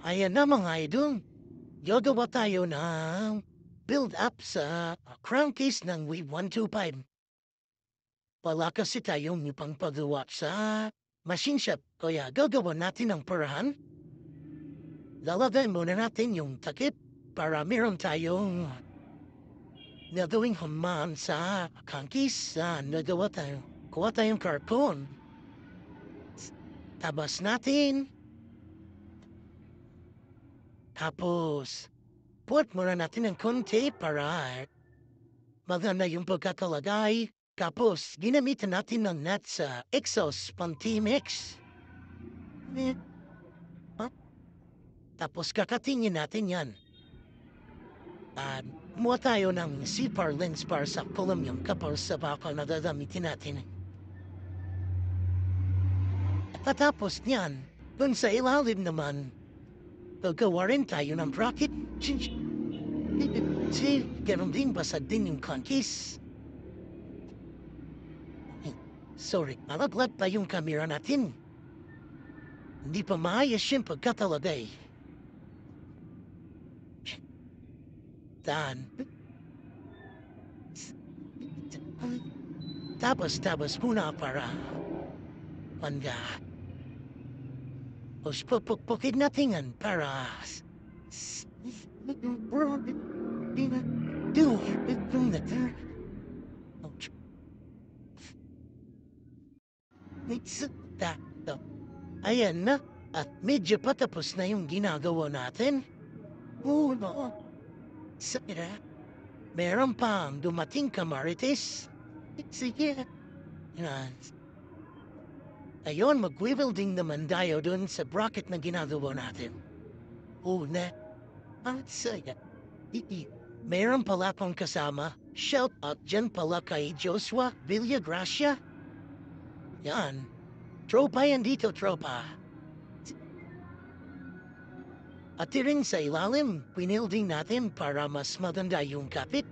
Ayan na mga idol, gagawa tayo ng build up sa crankcase ng Wave 125. Wala kasi tayong ipang pagawa sa machine shop, kaya gagawa natin ng parahan. Lalagay muna natin yung takip para meron tayong nagawing haman sa crankcase. Nagawa tayo. Kuha tayong karton. Tabas natin. Tapos, puwat muna natin ng konti para maganda yung pagkakalagay. Tapos, ginamitan natin ng nut sa exhaust Pantimix. Eh, ah, Tapos, kakatingin natin yan. At kumuha tayo ng CPAR lens para sa column kapal sa bakal na gagamitin natin. At patapos niyan, dun sa ilalim naman, gagawa rin tayo ng bracket. Ganun din, basag din yung crankcase. Sorry, malaglag pa yung camera natin. Hindi pa maayos yung pagkatalagay. Dan. Tapos muna para pangga. Os pupukpukin natin yan para Ayan na, at medyo patapos na yung ginagawa natin. Oo, no. Sira. Meron pang dumating ka, Marites. Sige. Yan. Ayun, mag-welding naman tayo dun sa bracket na ginagawa natin. Una, at saya. Meron pala akong kasama. Shout out dyan pala kay Joshua Villagracia. Yan. Tropa yan dito, tropa. At rin sa ilalim, pinilding natin para mas maganda yung kapit.